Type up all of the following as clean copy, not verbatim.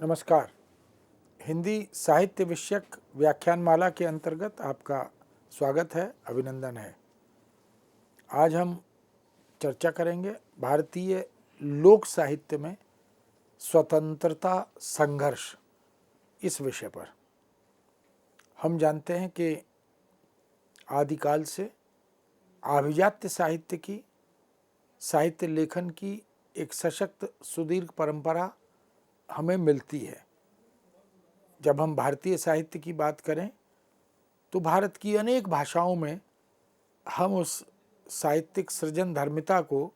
नमस्कार। हिंदी साहित्य विषयक व्याख्यानमाला के अंतर्गत आपका स्वागत है, अभिनंदन है। आज हम चर्चा करेंगे भारतीय लोक साहित्य में स्वतंत्रता संघर्ष इस विषय पर। हम जानते हैं कि आदिकाल से अभिजात्य साहित्य लेखन की एक सशक्त सुदीर्घ परंपरा हमें मिलती है। जब हम भारतीय साहित्य की बात करें तो भारत की अनेक भाषाओं में हम उस साहित्यिक सृजन धर्मिता को,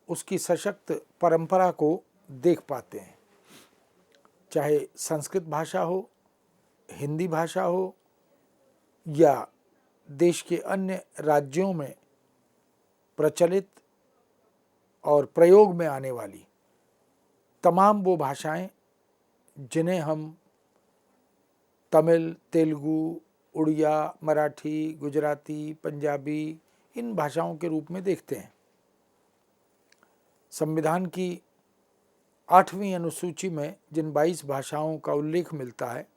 उसकी सशक्त परंपरा को देख पाते हैं। चाहे संस्कृत भाषा हो, हिंदी भाषा हो या देश के अन्य राज्यों में प्रचलित और प्रयोग में आने वाली तमाम वो भाषाएं जिन्हें हम तमिल, तेलुगु, उड़िया, मराठी, गुजराती, पंजाबी इन भाषाओं के रूप में देखते हैं। संविधान की 8वीं अनुसूची में जिन 22 भाषाओं का उल्लेख मिलता है,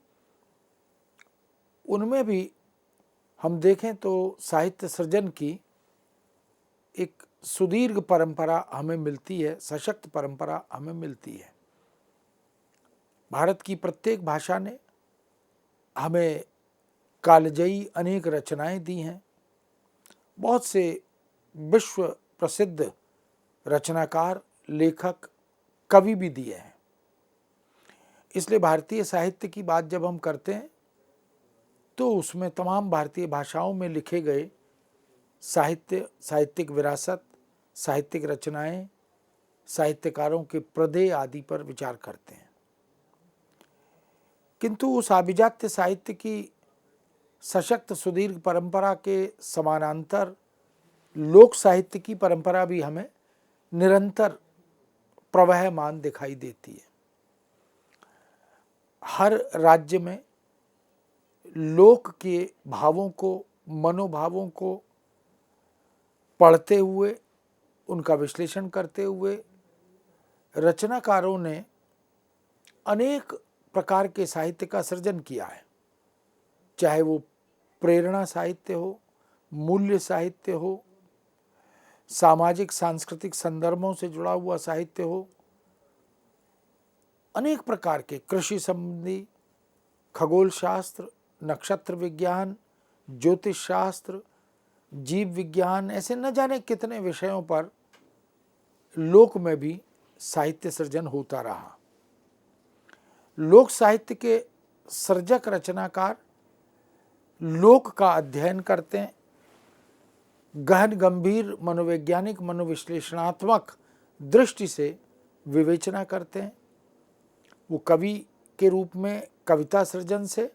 उनमें भी हम देखें तो साहित्य सृजन की एक सुदीर्घ परंपरा हमें मिलती है, सशक्त परंपरा हमें मिलती है। भारत की प्रत्येक भाषा ने हमें कालजयी अनेक रचनाएं दी हैं। बहुत से विश्व प्रसिद्ध रचनाकार, लेखक, कवि भी दिए हैं। इसलिए भारतीय साहित्य की बात जब हम करते हैं तो उसमें तमाम भारतीय भाषाओं में लिखे गए साहित्य, साहित्यिक विरासत, साहित्यिक रचनाएं, साहित्यकारों के प्रदेय आदि पर विचार करते हैं। किंतु उस अभिजात्य साहित्य की सशक्त सुदीर्घ परंपरा के समानांतर लोक साहित्य की परंपरा भी हमें निरंतर प्रवहमान दिखाई देती है। हर राज्य में लोक के भावों को, मनोभावों को पढ़ते हुए, उनका विश्लेषण करते हुए रचनाकारों ने अनेक प्रकार के साहित्य का सृजन किया है। चाहे वो प्रेरणा साहित्य हो, मूल्य साहित्य हो, सामाजिक सांस्कृतिक संदर्भों से जुड़ा हुआ साहित्य हो, अनेक प्रकार के कृषि संबंधी, खगोल शास्त्र, नक्षत्र विज्ञान, ज्योतिष शास्त्र, जीव विज्ञान, ऐसे न जाने कितने विषयों पर लोक में भी साहित्य सृजन होता रहा। लोक साहित्य के सृजक रचनाकार लोक का अध्ययन करते हैं, गहन गंभीर मनोवैज्ञानिक, मनोविश्लेषणात्मक दृष्टि से विवेचना करते हैं। वो कवि के रूप में कविता सृजन से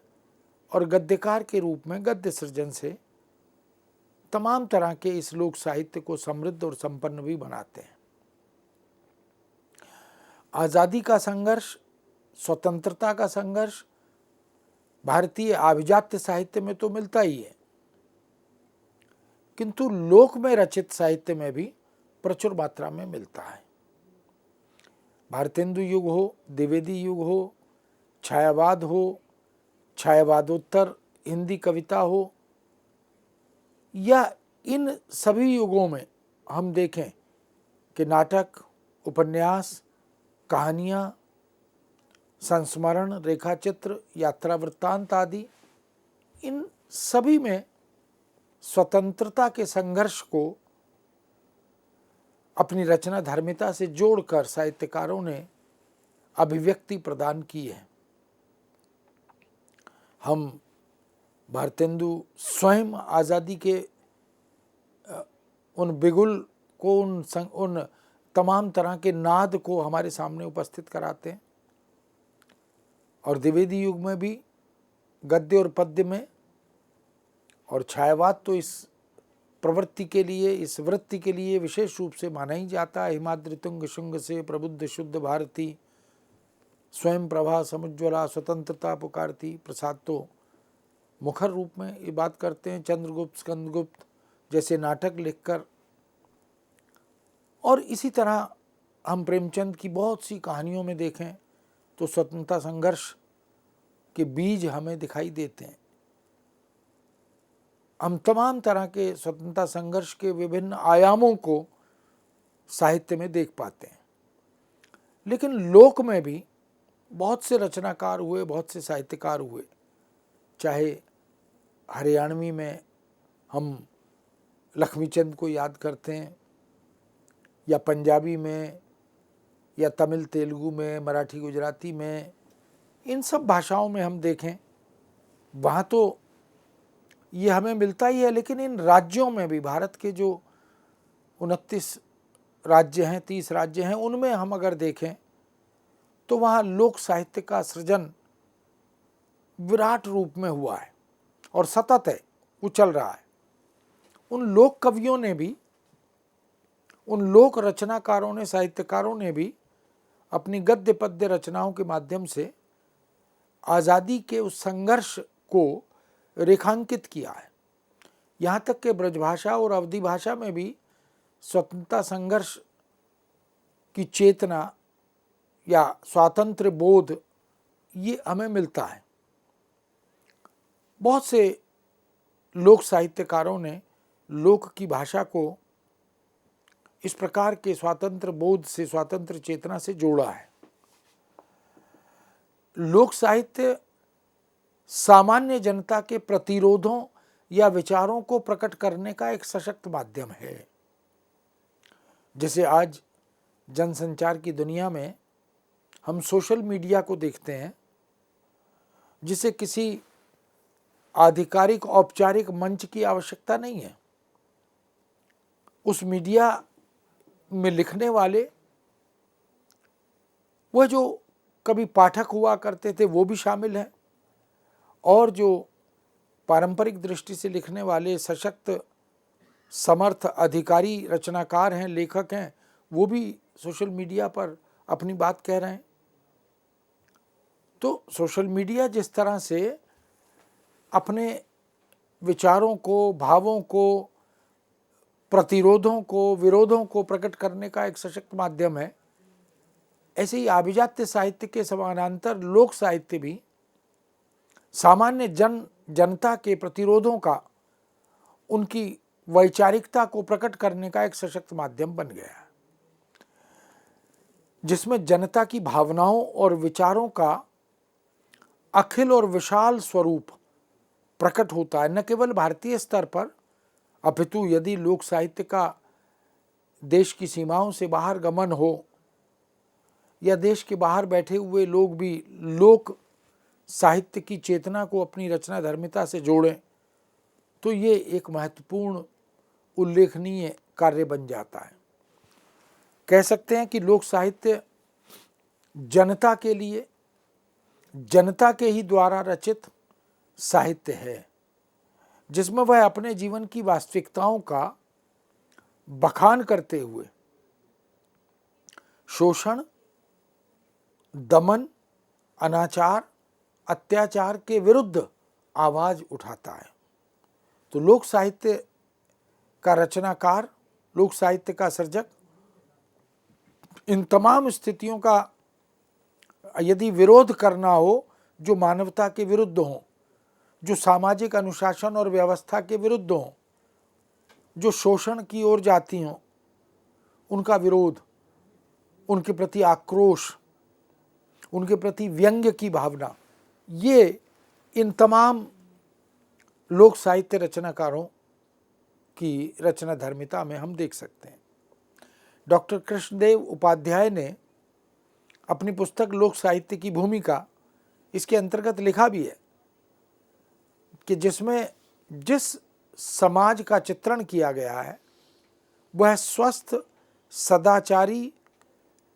और गद्यकार के रूप में गद्य सृजन से तमाम तरह के इस लोक साहित्य को समृद्ध और संपन्न भी बनाते हैं। आज़ादी का संघर्ष, स्वतंत्रता का संघर्ष भारतीय अभिजात्य साहित्य में तो मिलता ही है, किंतु लोक में रचित साहित्य में भी प्रचुर मात्रा में मिलता है। भारतेंदु युग हो, द्विवेदी युग हो, छायावाद हो, छायावादोत्तर हिंदी कविता हो, या इन सभी युगों में हम देखें कि नाटक, उपन्यास, कहानियाँ, संस्मरण, रेखाचित्र, यात्रा वृत्तांत आदि, इन सभी में स्वतंत्रता के संघर्ष को अपनी रचना धर्मिता से जोड़कर साहित्यकारों ने अभिव्यक्ति प्रदान की है। हम भारतेंदु स्वयं आज़ादी के उन बिगुल को, उन तमाम तरह के नाद को हमारे सामने उपस्थित कराते हैं। और द्विवेदी युग में भी गद्य और पद्य में, और छायावाद तो इस प्रवृत्ति के लिए, इस वृत्ति के लिए विशेष रूप से माना ही जाता है। हिमाद्रि तुंग शुंग से प्रबुद्ध शुद्ध भारती, स्वयं प्रभा समुज्ज्वला स्वतंत्रता पुकारती, प्रसाद तो मुखर रूप में ये बात करते हैं। चंद्रगुप्त, स्कंदगुप्त जैसे नाटक लिखकर, और इसी तरह हम प्रेमचंद की बहुत सी कहानियों में देखें तो स्वतंत्रता संघर्ष के बीज हमें दिखाई देते हैं। हम तमाम तरह के स्वतंत्रता संघर्ष के विभिन्न आयामों को साहित्य में देख पाते हैं। लेकिन लोक में भी बहुत से रचनाकार हुए, बहुत से साहित्यकार हुए। चाहे हरियाणवी में हम लक्ष्मीचंद को याद करते हैं, या पंजाबी में, या तमिल तेलुगु में, मराठी गुजराती में, इन सब भाषाओं में हम देखें वहाँ तो ये हमें मिलता ही है। लेकिन इन राज्यों में भी, भारत के जो 29 राज्य हैं, 30 राज्य हैं, उनमें हम अगर देखें तो वहाँ लोक साहित्य का सृजन विराट रूप में हुआ है और सतत है, वो चल रहा है। उन लोक कवियों ने भी, उन लोक रचनाकारों ने, साहित्यकारों ने भी अपनी गद्य पद्य रचनाओं के माध्यम से आज़ादी के उस संघर्ष को रेखांकित किया है। यहाँ तक कि ब्रजभाषा और अवधी भाषा में भी स्वतंत्रता संघर्ष की चेतना या स्वातंत्र्य बोध ये हमें मिलता है। बहुत से लोक साहित्यकारों ने लोक की भाषा को इस प्रकार के स्वातंत्र्य बोध से, स्वातंत्र्य चेतना से जोड़ा है। लोक साहित्य सामान्य जनता के प्रतिरोधों या विचारों को प्रकट करने का एक सशक्त माध्यम है। जैसे आज जनसंचार की दुनिया में हम सोशल मीडिया को देखते हैं, जिसे किसी आधिकारिक औपचारिक मंच की आवश्यकता नहीं है। उस मीडिया में लिखने वाले वह जो कभी पाठक हुआ करते थे वो भी शामिल हैं, और जो पारंपरिक दृष्टि से लिखने वाले सशक्त समर्थ अधिकारी रचनाकार हैं, लेखक हैं, वो भी सोशल मीडिया पर अपनी बात कह रहे हैं। तो सोशल मीडिया जिस तरह से अपने विचारों को, भावों को, प्रतिरोधों को, विरोधों को प्रकट करने का एक सशक्त माध्यम है, ऐसे ही आभिजात्य साहित्य के समानांतर लोक साहित्य भी सामान्य जनता के प्रतिरोधों का, उनकी वैचारिकता को प्रकट करने का एक सशक्त माध्यम बन गया है, जिसमें जनता की भावनाओं और विचारों का अखिल और विशाल स्वरूप प्रकट होता है। न केवल भारतीय स्तर पर, अपितु यदि लोक साहित्य का देश की सीमाओं से बाहर गमन हो, या देश के बाहर बैठे हुए लोग भी लोक साहित्य की चेतना को अपनी रचना धर्मिता से जोड़ें, तो ये एक महत्वपूर्ण उल्लेखनीय कार्य बन जाता है। कह सकते हैं कि लोक साहित्य जनता के लिए, जनता के ही द्वारा रचित साहित्य है, जिसमें वह अपने जीवन की वास्तविकताओं का बखान करते हुए शोषण, दमन, अनाचार, अत्याचार के विरुद्ध आवाज उठाता है। तो लोक साहित्य का रचनाकार, लोक साहित्य का सर्जक इन तमाम स्थितियों का यदि विरोध करना हो जो मानवता के विरुद्ध हों, जो सामाजिक अनुशासन और व्यवस्था के विरुद्ध हों, जो शोषण की ओर जाती हों, उनका विरोध, उनके प्रति आक्रोश, उनके प्रति व्यंग्य की भावना, ये इन तमाम लोक साहित्य रचनाकारों की रचना धर्मिता में हम देख सकते हैं। डॉक्टर कृष्णदेव उपाध्याय ने अपनी पुस्तक लोक साहित्य की भूमिका इसके अंतर्गत लिखा भी है कि जिसमें जिस समाज का चित्रण किया गया है वह स्वस्थ, सदाचारी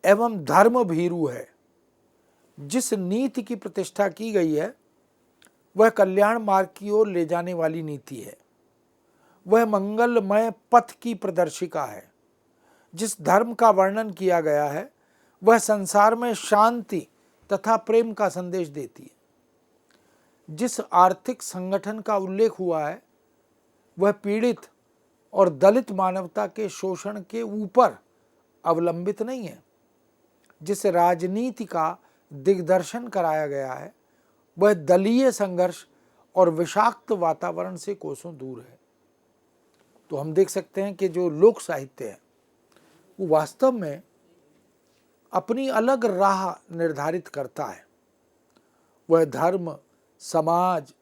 एवं धर्म भीरू है। जिस नीति की प्रतिष्ठा की गई है वह कल्याण मार्ग की ओर ले जाने वाली नीति है। वह मंगलमय पथ की प्रदर्शिका है। जिस धर्म का वर्णन किया गया है वह संसार में शांति तथा प्रेम का संदेश देती है। जिस आर्थिक संगठन का उल्लेख हुआ है वह पीड़ित और दलित मानवता के शोषण के ऊपर अवलंबित नहीं है। जिस राजनीति का दिग्दर्शन कराया गया है वह दलीय संघर्ष और विषाक्त वातावरण से कोसों दूर है। तो हम देख सकते हैं कि जो लोक साहित्य है वो वास्तव में अपनी अलग राह निर्धारित करता है। वह धर्म, समाज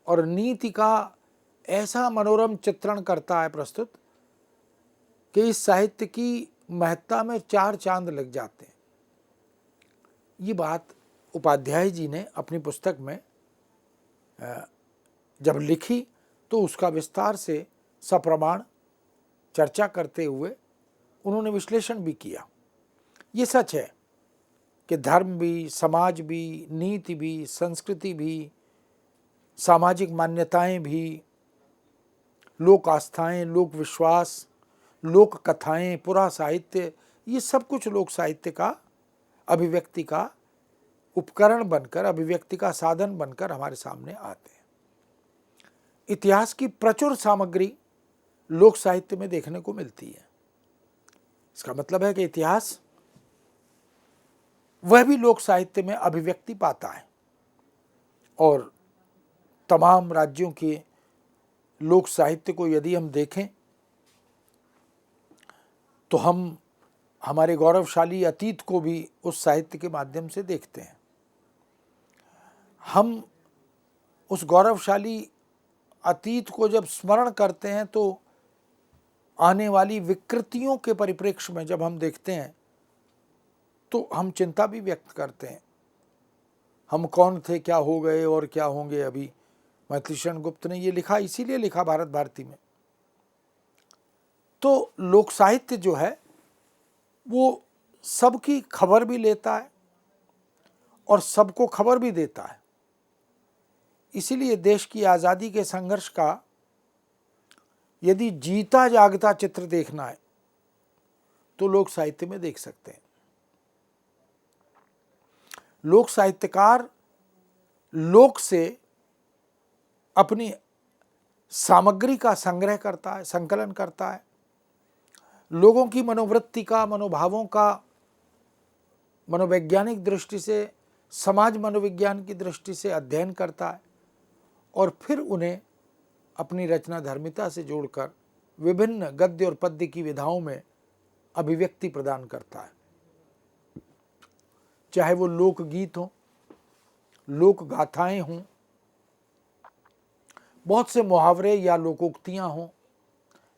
और नीति का ऐसा मनोरम चित्रण करता है प्रस्तुत कि इस साहित्य की महत्ता में 4 चांद लग जाते हैं। ये बात उपाध्याय जी ने अपनी पुस्तक में जब लिखी तो उसका विस्तार से सप्रमाण चर्चा करते हुए उन्होंने विश्लेषण भी किया। ये सच है कि धर्म भी, समाज भी, नीति भी, संस्कृति भी, सामाजिक मान्यताएं भी, लोक आस्थाएं, लोक विश्वास, लोक कथाएं, पुरा साहित्य, ये सब कुछ लोक साहित्य का अभिव्यक्ति का उपकरण बनकर, अभिव्यक्ति का साधन बनकर हमारे सामने आते हैं। इतिहास की प्रचुर सामग्री लोक साहित्य में देखने को मिलती है। इसका मतलब है कि इतिहास वह भी लोक साहित्य में अभिव्यक्ति पाता है और तमाम राज्यों के लोक साहित्य को यदि हम देखें तो हम हमारे गौरवशाली अतीत को भी उस साहित्य के माध्यम से देखते हैं। हम उस गौरवशाली अतीत को जब स्मरण करते हैं तो आने वाली विकृतियों के परिप्रेक्ष्य में जब हम देखते हैं तो हम चिंता भी व्यक्त करते हैं। हम कौन थे, क्या हो गए और क्या होंगे। अभी मैथिलीशरण गुप्त ने ये लिखा, इसीलिए लिखा भारत भारती में। तो लोक साहित्य जो है वो सबकी खबर भी लेता है और सबको खबर भी देता है। इसीलिए देश की आज़ादी के संघर्ष का यदि जीता जागता चित्र देखना है तो लोक साहित्य में देख सकते हैं। लोक साहित्यकार लोक से अपनी सामग्री का संग्रह करता है, संकलन करता है, लोगों की मनोवृत्ति का, मनोभावों का मनोवैज्ञानिक दृष्टि से, समाज मनोविज्ञान की दृष्टि से अध्ययन करता है और फिर उन्हें अपनी रचना धर्मिता से जोड़कर विभिन्न गद्य और पद्य की विधाओं में अभिव्यक्ति प्रदान करता है। चाहे वो लोकगीत हों, लोक गाथाएं हों, बहुत से मुहावरे या लोकोक्तियां हों,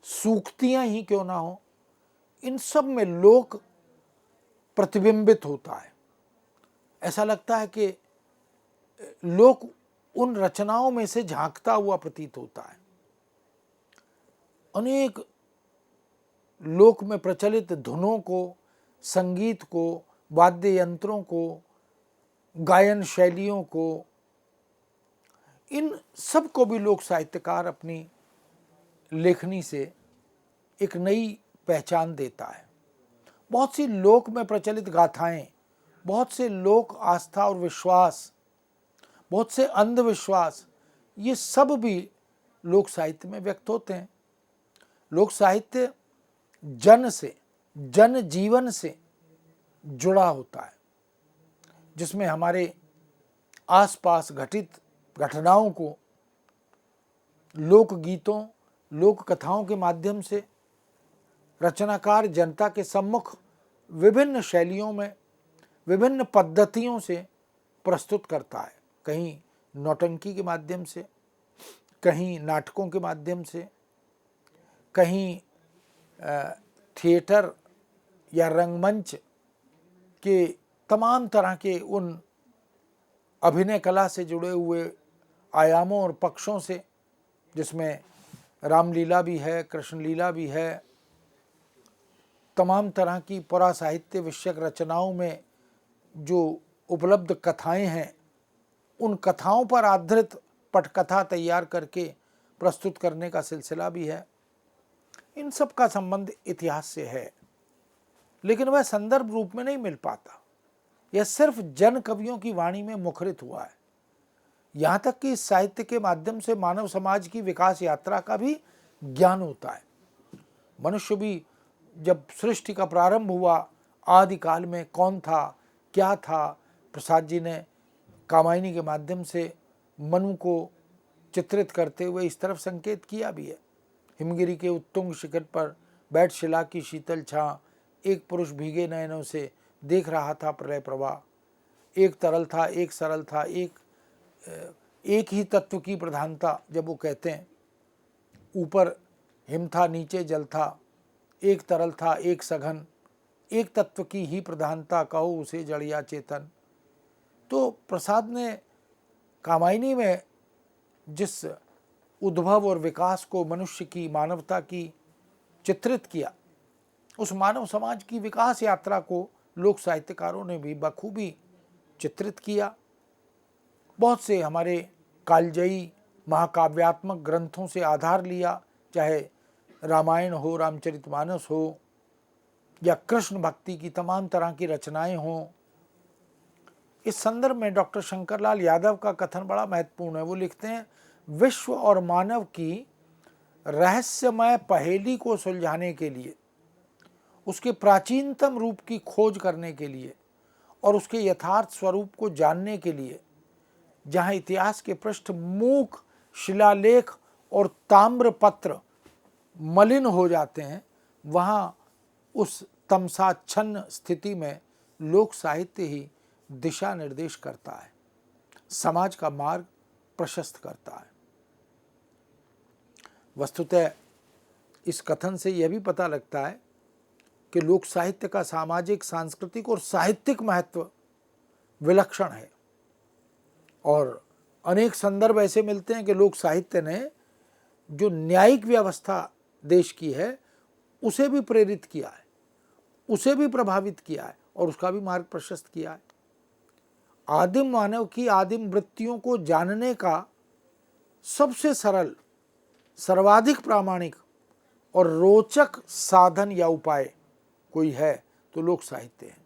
सूक्तियां ही क्यों ना हों, इन सब में लोक प्रतिबिंबित होता है। ऐसा लगता है कि लोक उन रचनाओं में से झांकता हुआ प्रतीत होता है। अनेक लोक में प्रचलित धुनों को, संगीत को, वाद्य यंत्रों को, गायन शैलियों को, इन सब को भी लोक साहित्यकार अपनी लेखनी से एक नई पहचान देता है। बहुत सी लोक में प्रचलित गाथाएं, बहुत से लोक आस्था और विश्वास, बहुत से अंधविश्वास, ये सब भी लोक साहित्य में व्यक्त होते हैं। लोक साहित्य जन से, जन जीवन से जुड़ा होता है, जिसमें हमारे आसपास घटित घटनाओं को लोक गीतों, लोक कथाओं के माध्यम से रचनाकार जनता के सम्मुख विभिन्न शैलियों में, विभिन्न पद्धतियों से प्रस्तुत करता है। कहीं नौटंकी के माध्यम से, कहीं नाटकों के माध्यम से, कहीं थिएटर या रंगमंच के तमाम तरह के उन अभिनय कला से जुड़े हुए आयामों और पक्षों से, जिसमें रामलीला भी है, कृष्ण लीला भी है, तमाम तरह की पुरा साहित्य विषयक रचनाओं में जो उपलब्ध कथाएं हैं, उन कथाओं पर आधारित पटकथा तैयार करके प्रस्तुत करने का सिलसिला भी है। इन सब का संबंध इतिहास से है, लेकिन वह संदर्भ रूप में नहीं मिल पाता। यह सिर्फ जन कवियों की वाणी में मुखरित हुआ है। यहाँ तक कि इस साहित्य के माध्यम से मानव समाज की विकास यात्रा का भी ज्ञान होता है। मनुष्य भी जब सृष्टि का प्रारंभ हुआ, आदिकाल में कौन था, क्या था, प्रसाद जी ने कामायनी के माध्यम से मनु को चित्रित करते हुए इस तरफ संकेत किया भी है। हिमगिरी के उत्तुंग शिखर पर बैठ शिला की शीतल छां, एक पुरुष भीगे नयनों से देख रहा था प्रलय प्रवाह। एक तरल था, एक सरल था, एक ही तत्व की प्रधानता। जब वो कहते हैं ऊपर हिम था, नीचे जल था, एक तरल था, एक सघन, एक तत्व की ही प्रधानता, कहो उसे जड़ या चेतन। तो प्रसाद ने कामायनी में जिस उद्भव और विकास को, मनुष्य की, मानवता की चित्रित किया, उस मानव समाज की विकास यात्रा को लोक साहित्यकारों ने भी बखूबी चित्रित किया। बहुत से हमारे कालजयी महाकाव्यात्मक ग्रंथों से आधार लिया, चाहे रामायण हो, रामचरितमानस हो, या कृष्ण भक्ति की तमाम तरह की रचनाएं हों। इस संदर्भ में डॉक्टर शंकरलाल यादव का कथन बड़ा महत्वपूर्ण है। वो लिखते हैं, विश्व और मानव की रहस्यमय पहेली को सुलझाने के लिए, उसके प्राचीनतम रूप की खोज करने के लिए और उसके यथार्थ स्वरूप को जानने के लिए, जहाँ इतिहास के पृष्ठ मूक शिलालेख और ताम्रपत्र मलिन हो जाते हैं, वहाँ उस तमसाच्छन्न स्थिति में लोक साहित्य ही दिशा निर्देश करता है, समाज का मार्ग प्रशस्त करता है। वस्तुतः इस कथन से यह भी पता लगता है कि लोक साहित्य का सामाजिक, सांस्कृतिक और साहित्यिक महत्व विलक्षण है। और अनेक संदर्भ ऐसे मिलते हैं कि लोक साहित्य ने जो न्यायिक व्यवस्था देश की है उसे भी प्रेरित किया है, उसे भी प्रभावित किया है और उसका भी मार्ग प्रशस्त किया है। आदिम मानव की आदिम वृत्तियों को जानने का सबसे सरल, सर्वाधिक प्रामाणिक और रोचक साधन या उपाय कोई है तो लोक साहित्य है।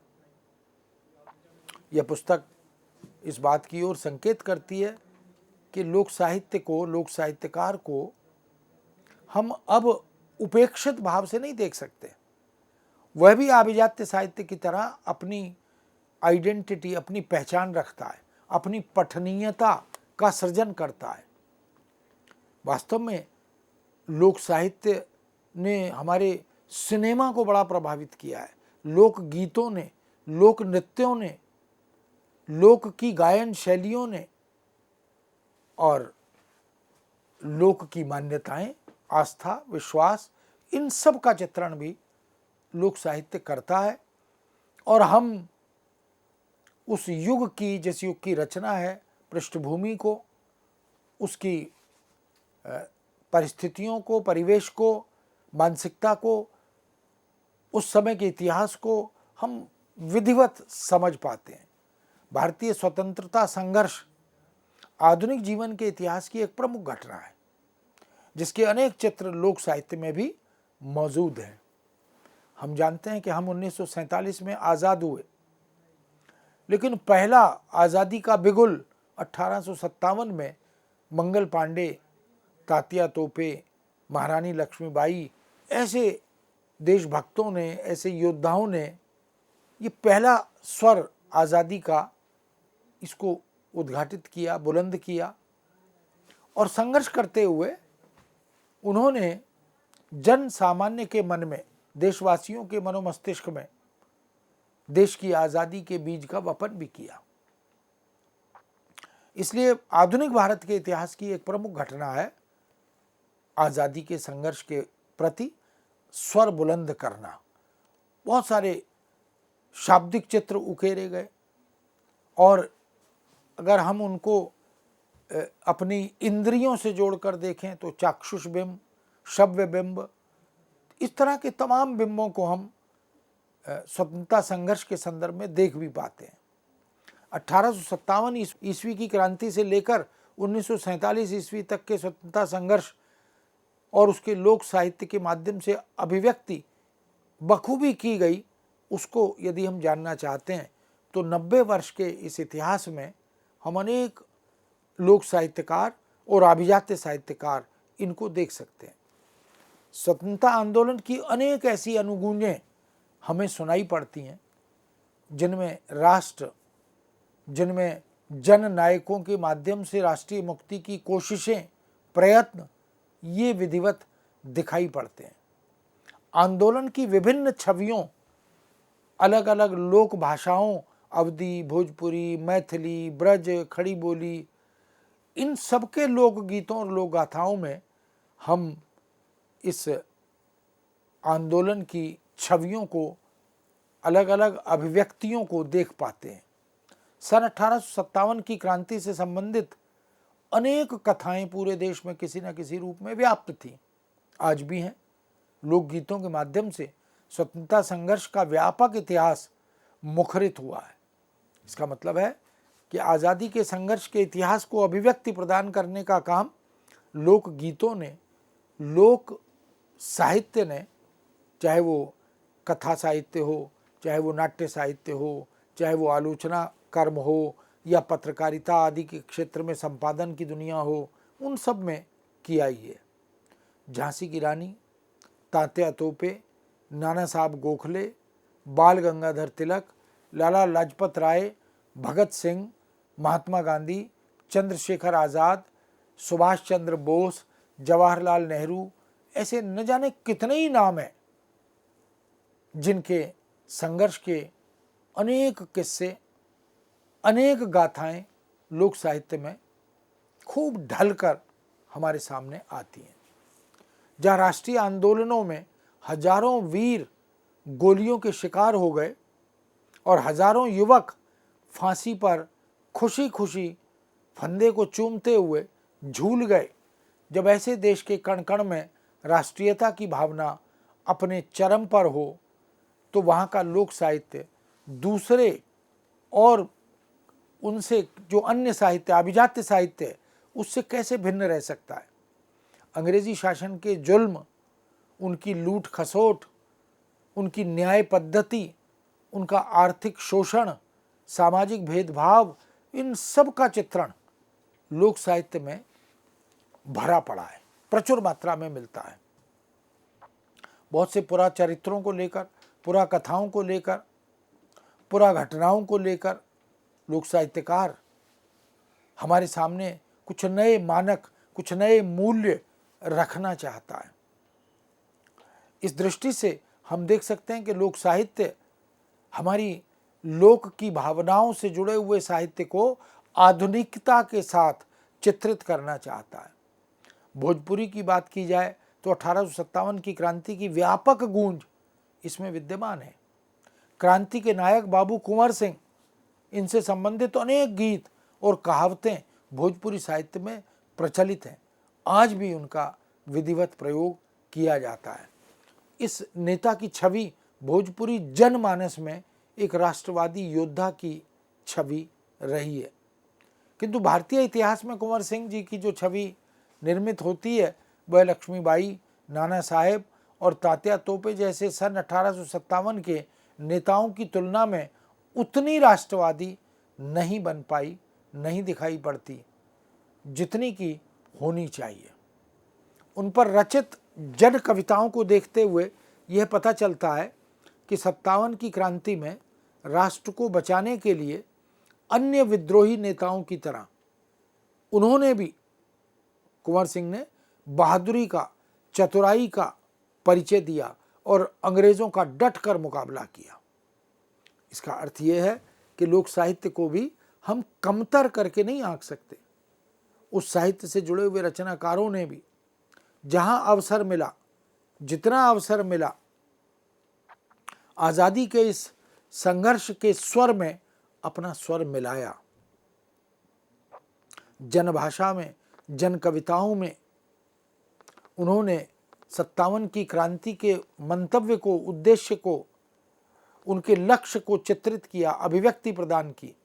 यह पुस्तक इस बात की ओर संकेत करती है कि लोक साहित्य को, लोक साहित्यकार को हम अब उपेक्षित भाव से नहीं देख सकते। वह भी अभिजात्य साहित्य की तरह अपनी आइडेंटिटी, अपनी पहचान रखता है, अपनी पठनीयता का सृजन करता है। वास्तव में लोक साहित्य ने हमारे सिनेमा को बड़ा प्रभावित किया है। लोक गीतों ने, लोक नृत्यों ने, लोक की गायन शैलियों ने और लोक की मान्यताएं, आस्था, विश्वास, इन सब का चित्रण भी लोक साहित्य करता है। और हम उस युग की, जिस युग की रचना है, पृष्ठभूमि को, उसकी परिस्थितियों को, परिवेश को, मानसिकता को, उस समय के इतिहास को हम विधिवत समझ पाते हैं। भारतीय स्वतंत्रता संघर्ष आधुनिक जीवन के इतिहास की एक प्रमुख घटना है, जिसके अनेक चित्र लोक साहित्य में भी मौजूद हैं। हम जानते हैं कि हम 1947 में आज़ाद हुए, लेकिन पहला आज़ादी का बिगुल 1857 में मंगल पांडे, तात्या तोपे, महारानी लक्ष्मीबाई, ऐसे देशभक्तों ने, ऐसे योद्धाओं ने ये पहला स्वर आज़ादी का इसको उद्घाटित किया, बुलंद किया। और संघर्ष करते हुए उन्होंने जन सामान्य के मन में, देशवासियों के मनोमस्तिष्क में देश की आज़ादी के बीज का वपन भी किया। इसलिए आधुनिक भारत के इतिहास की एक प्रमुख घटना है आज़ादी के संघर्ष के प्रति स्वर बुलंद करना। बहुत सारे शाब्दिक चित्र उकेरे गए और अगर हम उनको अपनी इंद्रियों से जोड़कर देखें तो चाक्षुष बिंब, श्रव्य बिंब, इस तरह के तमाम बिंबों को हम स्वतंत्रता संघर्ष के संदर्भ में देख भी पाते हैं। 1857 ईस्वी की क्रांति से लेकर 1947 ईस्वी तक के स्वतंत्रता संघर्ष और उसके लोक साहित्य के माध्यम से अभिव्यक्ति बखूबी की गई, उसको यदि हम जानना चाहते हैं तो 90 वर्ष के इस इतिहास में हम अनेक लोक साहित्यकार और अभिजात्य साहित्यकार इनको देख सकते हैं। स्वतंत्रता आंदोलन की अनेक ऐसी अनुगूंजें हमें सुनाई पड़ती हैं जिनमें राष्ट्र, जिनमें जन नायकों के माध्यम से राष्ट्रीय मुक्ति की कोशिशें, प्रयत्न ये विधिवत दिखाई पड़ते हैं। आंदोलन की विभिन्न छवियों, अलग अलग लोक भाषाओं, अवधी, भोजपुरी, मैथिली, ब्रज, खड़ी बोली, इन सबके लोकगीतों और लोक गाथाओं में हम इस आंदोलन की छवियों को, अलग अलग अभिव्यक्तियों को देख पाते हैं। सन 1857 की क्रांति से संबंधित अनेक कथाएं पूरे देश में किसी न किसी रूप में व्याप्त थीं, आज भी हैं। लोकगीतों के माध्यम से स्वतंत्रता संघर्ष का व्यापक इतिहास मुखरित हुआ है। इसका मतलब है कि आज़ादी के संघर्ष के इतिहास को अभिव्यक्ति प्रदान करने का काम लोकगीतों ने, लोक साहित्य ने, चाहे वो कथा साहित्य हो, चाहे वो नाट्य साहित्य हो, चाहे वो आलोचना कर्म हो, या पत्रकारिता आदि के क्षेत्र में संपादन की दुनिया हो, उन सब में किया ही है। झांसी की रानी, तात्या तोपे, नाना साहब गोखले, बाल गंगाधर तिलक, लाला लाजपत राय, भगत सिंह, महात्मा गांधी, चंद्रशेखर आज़ाद, सुभाष चंद्र बोस, जवाहरलाल नेहरू, ऐसे न जाने कितने ही नाम हैं जिनके संघर्ष के अनेक किस्से, अनेक गाथाएं लोक साहित्य में खूब ढलकर हमारे सामने आती हैं। जहाँ राष्ट्रीय आंदोलनों में हजारों वीर गोलियों के शिकार हो गए और हजारों युवक फांसी पर खुशी खुशी फंदे को चूमते हुए झूल गए, जब ऐसे देश के कण कण में राष्ट्रीयता की भावना अपने चरम पर हो, तो वहाँ का लोक साहित्य दूसरे और उनसे जो अन्य साहित्य, अभिजात्य साहित्य है, उससे कैसे भिन्न रह सकता है। अंग्रेजी शासन के जुल्म, उनकी लूट खसोट, उनकी न्याय पद्धति, उनका आर्थिक शोषण, सामाजिक भेदभाव, इन सब का चित्रण लोक साहित्य में भरा पड़ा है, प्रचुर मात्रा में मिलता है। बहुत से पुरा चरित्रों को लेकर, पुरा कथाओं को लेकर, पुरा घटनाओं को लेकर लोक साहित्यकार हमारे सामने कुछ नए मानक, कुछ नए मूल्य रखना चाहता है। इस दृष्टि से हम देख सकते हैं कि लोक साहित्य हमारी लोक की भावनाओं से जुड़े हुए साहित्य को आधुनिकता के साथ चित्रित करना चाहता है। भोजपुरी की बात की जाए तो 1857 की क्रांति की व्यापक गूंज इसमें विद्यमान है। क्रांति के नायक बाबू कुंवर सिंह, इनसे संबंधित अनेक गीत और कहावतें भोजपुरी साहित्य में प्रचलित हैं। आज भी उनका विधिवत प्रयोग किया जाता है। इस नेता की छवि भोजपुरी जनमानस में एक राष्ट्रवादी योद्धा की छवि रही है। किंतु भारतीय इतिहास में कुंवर सिंह जी की जो छवि निर्मित होती है, वह लक्ष्मीबाई, नाना साहेब और तात्या तोपे जैसे सन 1857 के नेताओं की तुलना में उतनी राष्ट्रवादी नहीं बन पाई, नहीं दिखाई पड़ती जितनी की होनी चाहिए। उन पर रचित जन कविताओं को देखते हुए यह पता चलता है कि 57 की क्रांति में राष्ट्र को बचाने के लिए अन्य विद्रोही नेताओं की तरह उन्होंने भी, कुंवर सिंह ने बहादुरी का, चतुराई का परिचय दिया और अंग्रेजों का डट कर मुकाबला किया। इसका अर्थ यह है कि लोक साहित्य को भी हम कमतर करके नहीं आंक सकते। उस साहित्य से जुड़े हुए रचनाकारों ने भी जहां अवसर मिला, जितना अवसर मिला, आज़ादी के इस संघर्ष के स्वर में अपना स्वर मिलाया। जनभाषा में, जन कविताओं में उन्होंने 57 की क्रांति के मंतव्य को, उद्देश्य को, उनके लक्ष्य को चित्रित किया, अभिव्यक्ति प्रदान की।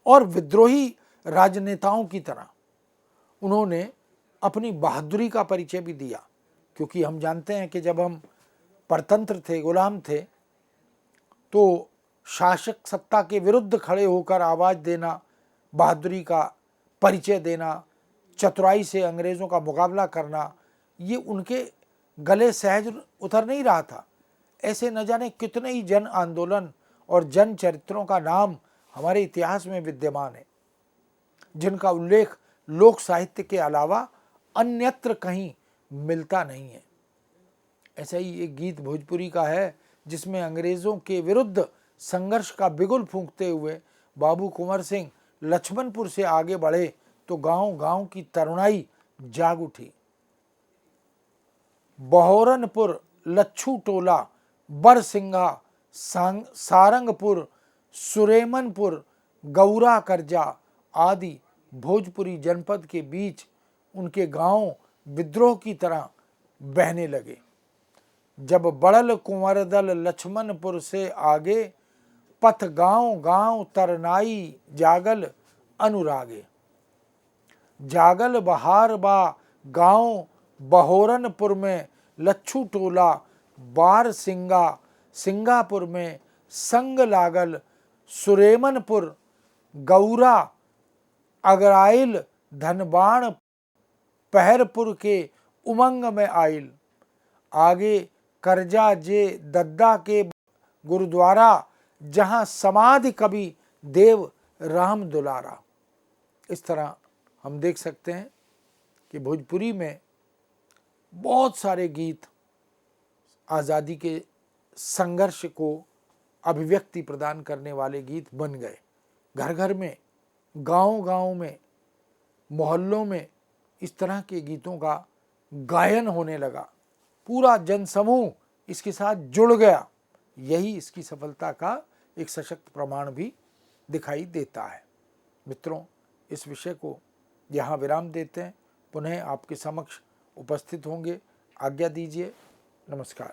और विद्रोही राजनेताओं की तरह उन्होंने अपनी बहादुरी का परिचय भी दिया, क्योंकि हम जानते हैं कि जब हम परतंत्र थे, गुलाम थे, तो शासक सत्ता के विरुद्ध खड़े होकर आवाज़ देना, बहादुरी का परिचय देना, चतुराई से अंग्रेज़ों का मुकाबला करना, ये उनके गले सहज उतर नहीं रहा था। ऐसे न जाने कितने ही जन आंदोलन और जन चरित्रों का नाम हमारे इतिहास में विद्यमान है, जिनका उल्लेख लोक साहित्य के अलावा अन्यत्र कहीं मिलता नहीं है। ऐसा ही एक गीत भोजपुरी का है जिसमें अंग्रेजों के विरुद्ध संघर्ष का बिगुल फूंकते हुए बाबू कुंवर सिंह लक्ष्मणपुर से आगे बढ़े तो गांव-गांव की तरुणाई जाग उठी। बहोरनपुर, लच्छू टोला, बरसिंगा, सारंगपुर, सुरेमनपुर, गौरा करजा आदि भोजपुरी जनपद के बीच उनके गांव विद्रोह की तरह बहने लगे। जब बड़ल कुंवर दल लक्ष्मणपुर से आगे, पथ गांव गांव तरनाई जागल अनुरागे। जागल बहार बा गांव बहोरनपुर में लच्छू टोला, बार सिंगा सिंगापुर में संग लागल, सुरेमनपुर गौरा अगराइल, धनबाण पहरपुर के उमंग में आइल। आगे करजा जे दद्दा के गुरुद्वारा, जहां समाधि कवि देव राम दुलारा। इस तरह हम देख सकते हैं कि भोजपुरी में बहुत सारे गीत आज़ादी के संघर्ष को अभिव्यक्ति प्रदान करने वाले गीत बन गए। घर घर में, गांव-गांव में, मोहल्लों में इस तरह के गीतों का गायन होने लगा। पूरा जनसमूह इसके साथ जुड़ गया। यही इसकी सफलता का एक सशक्त प्रमाण भी दिखाई देता है। मित्रों, इस विषय को यहाँ विराम देते हैं। पुनः आपके समक्ष उपस्थित होंगे। आज्ञा दीजिए। नमस्कार।